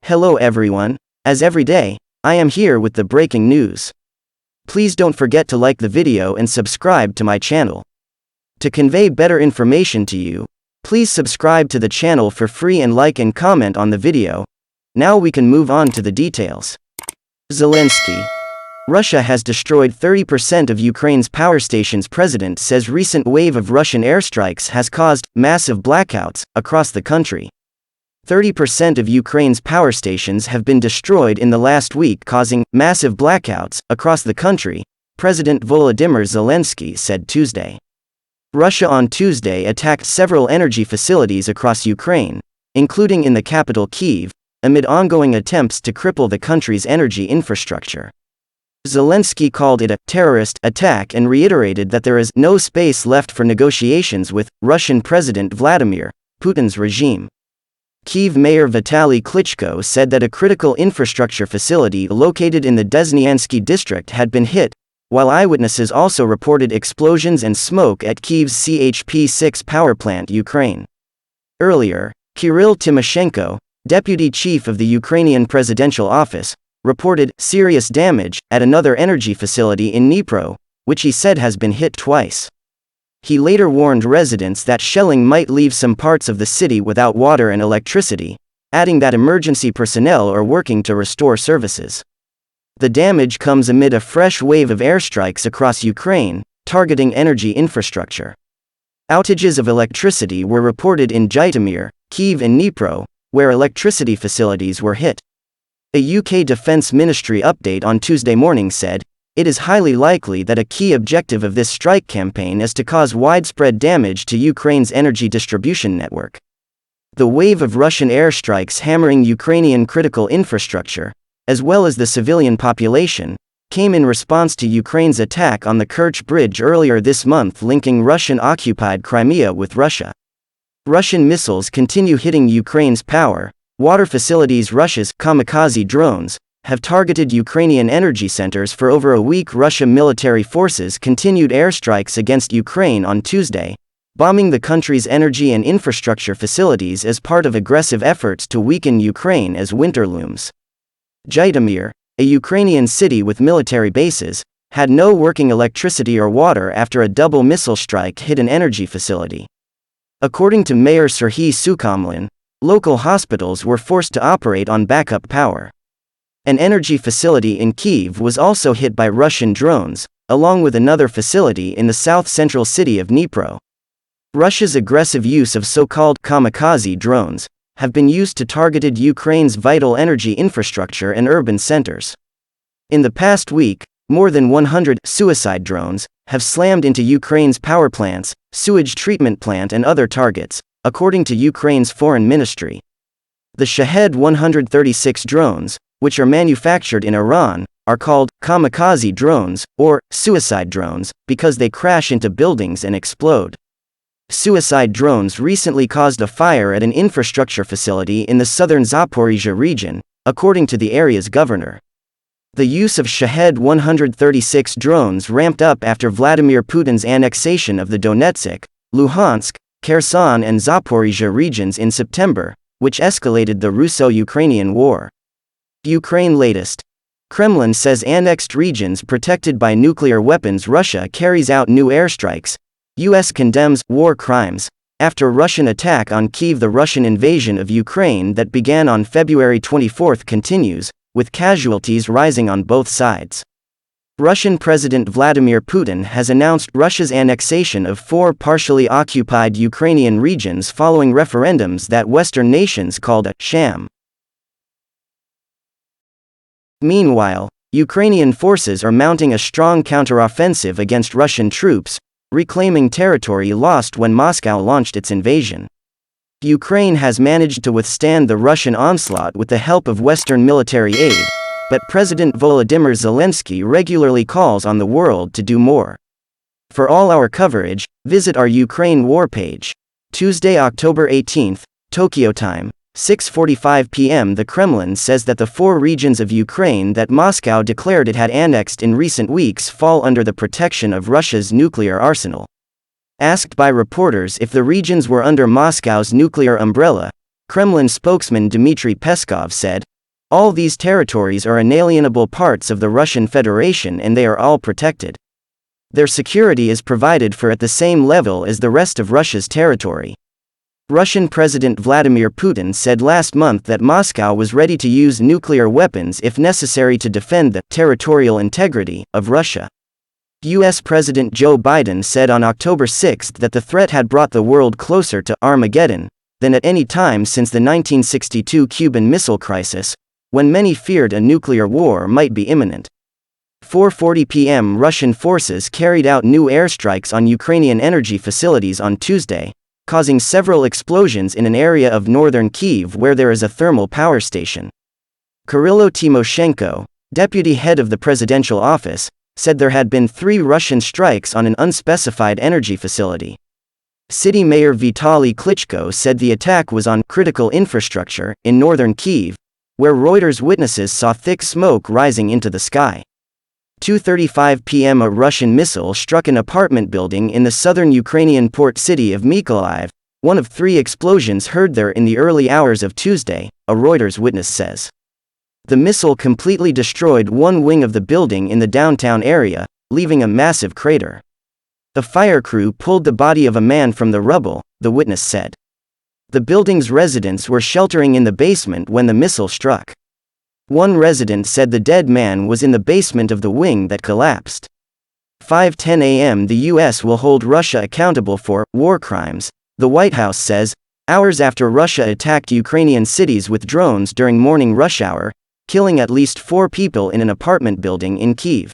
Hello everyone. As every day, I am here with the breaking news. Please don't forget to like the video and subscribe to my channel. To convey better information to you, please subscribe to the channel for free and like and comment on the video. Now we can move on to the details. Zelensky. Russia has destroyed 30% of Ukraine's power stations. President says recent wave of Russian airstrikes has caused massive blackouts across the country. 30% of Ukraine's power stations have been destroyed in the last week, causing massive blackouts across the country, President Volodymyr Zelensky said Tuesday. Russia on Tuesday attacked several energy facilities across Ukraine, including in the capital Kyiv, amid ongoing attempts to cripple the country's energy infrastructure. Zelensky called it a terrorist attack and reiterated that there is no space left for negotiations with Russian President Vladimir Putin's regime. Kyiv Mayor Vitaly Klitschko said that a critical infrastructure facility located in the Desnyansky district had been hit, while eyewitnesses also reported explosions and smoke at Kyiv's CHP-6 power plant. Ukraine. Earlier, Kirill Tymoshenko, deputy chief of the Ukrainian presidential office, reported serious damage at another energy facility in Dnipro, which he said has been hit twice. He later warned residents that shelling might leave some parts of the city without water and electricity, adding that emergency personnel are working to restore services. The damage comes amid a fresh wave of airstrikes across Ukraine, targeting energy infrastructure. Outages of electricity were reported in Zhytomyr, Kyiv and Dnipro, where electricity facilities were hit. A UK Defence Ministry update on Tuesday morning said, "It is highly likely that a key objective of this strike campaign is to cause widespread damage to Ukraine's energy distribution network." The wave of Russian airstrikes hammering Ukrainian critical infrastructure, as well as the civilian population, came in response to Ukraine's attack on the Kerch Bridge earlier this month, linking Russian-occupied Crimea with Russia. Russian missiles continue hitting Ukraine's power, water facilities. Russia's kamikaze drones have targeted Ukrainian energy centers for over a week. Russian military forces continued airstrikes against Ukraine on Tuesday, bombing the country's energy and infrastructure facilities as part of aggressive efforts to weaken Ukraine as winter looms. Zhytomyr, a Ukrainian city with military bases, had no working electricity or water after a double missile strike hit an energy facility. According to Mayor Serhiy Sukhomlin, local hospitals were forced to operate on backup power. An energy facility in Kyiv was also hit by Russian drones, along with another facility in the south-central city of Dnipro. Russia's aggressive use of so-called kamikaze drones have been used to target Ukraine's vital energy infrastructure and urban centers. In the past week, more than 100 suicide drones have slammed into Ukraine's power plants, sewage treatment plant and other targets, according to Ukraine's foreign ministry. The Shahed 136 drones, which are manufactured in Iran, are called kamikaze drones, or suicide drones, because they crash into buildings and explode. Suicide drones recently caused a fire at an infrastructure facility in the southern Zaporizhzhia region, according to the area's governor. The use of Shahed 136 drones ramped up after Vladimir Putin's annexation of the Donetsk, Luhansk, Kherson and Zaporizhzhia regions in September, which escalated the Russo-Ukrainian war. Ukraine latest. Kremlin says annexed regions protected by nuclear weapons. Russia carries out new airstrikes. U.S. condemns war crimes after Russian attack on Kyiv. The Russian invasion of Ukraine that began on February 24 continues, with casualties rising on both sides. Russian President Vladimir Putin has announced Russia's annexation of 4 partially occupied Ukrainian regions following referendums that Western nations called a sham. Meanwhile, Ukrainian forces are mounting a strong counteroffensive against Russian troops, reclaiming territory lost when Moscow launched its invasion. Ukraine has managed to withstand the Russian onslaught with the help of Western military aid, but President Volodymyr Zelensky regularly calls on the world to do more. For all our coverage, visit our Ukraine war page. Tuesday, October 18, Tokyo time, 6:45 p.m. The Kremlin says that the 4 regions of Ukraine that Moscow declared it had annexed in recent weeks fall under the protection of Russia's nuclear arsenal. Asked by reporters if the regions were under Moscow's nuclear umbrella, Kremlin spokesman Dmitry Peskov said, All these territories are inalienable parts of the Russian Federation and they are all protected. Their security is provided for at the same level as the rest of Russia's territory. Russian President Vladimir Putin said last month that Moscow was ready to use nuclear weapons if necessary to defend the territorial integrity of Russia. U.S. President Joe Biden said on October 6 that the threat had brought the world closer to Armageddon than at any time since the 1962 Cuban Missile Crisis, when many feared a nuclear war might be imminent. 4:40 p.m. Russian forces carried out new airstrikes on Ukrainian energy facilities on Tuesday, causing several explosions in an area of northern Kyiv where there is a thermal power station. Kyrylo Tymoshenko, deputy head of the presidential office, said there had been 3 Russian strikes on an unspecified energy facility. City Mayor Vitaly Klitschko said the attack was on critical infrastructure in northern Kyiv, where Reuters witnesses saw thick smoke rising into the sky. 2:35 p.m. a Russian missile struck an apartment building in the southern Ukrainian port city of Mykolaiv, one of 3 explosions heard there in the early hours of Tuesday, a Reuters witness says. The missile completely destroyed one wing of the building in the downtown area, leaving a massive crater. A fire crew pulled the body of a man from the rubble, the witness said. The building's residents were sheltering in the basement when the missile struck. One resident said the dead man was in the basement of the wing that collapsed. 5:10 a.m. The U.S. will hold Russia accountable for war crimes, the White House says, hours after Russia attacked Ukrainian cities with drones during morning rush hour, killing at least 4 people in an apartment building in Kyiv.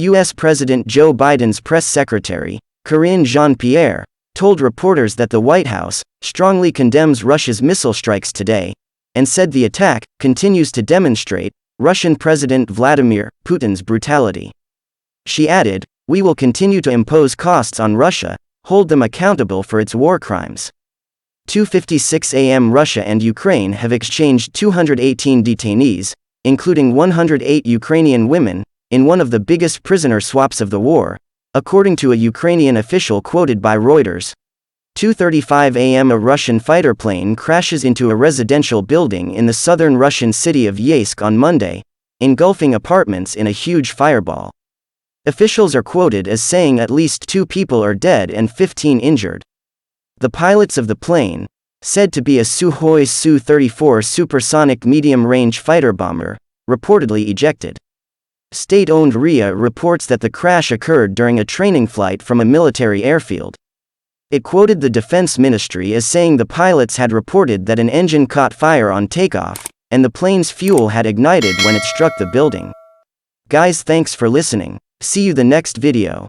U.S. President Joe Biden's press secretary, Karine Jean-Pierre, told reporters that the White House strongly condemns Russia's missile strikes today, and said the attack continues to demonstrate Russian President Vladimir Putin's brutality. She added, "We will continue to impose costs on Russia, hold them accountable for its war crimes." 2:56 a.m. Russia and Ukraine have exchanged 218 detainees, including 108 Ukrainian women, in one of the biggest prisoner swaps of the war, according to a Ukrainian official quoted by Reuters. 2:35 a.m. a Russian fighter plane crashes into a residential building in the southern Russian city of Yeysk on Monday, engulfing apartments in a huge fireball. Officials are quoted as saying at least 2 people are dead and 15 injured. The pilots of the plane, said to be a Sukhoi Su-34 supersonic medium-range fighter bomber, reportedly ejected. State-owned RIA reports that the crash occurred during a training flight from a military airfield. It quoted the Defense Ministry as saying the pilots had reported that an engine caught fire on takeoff, and the plane's fuel had ignited when it struck the building. Guys, thanks for listening. See you the next video.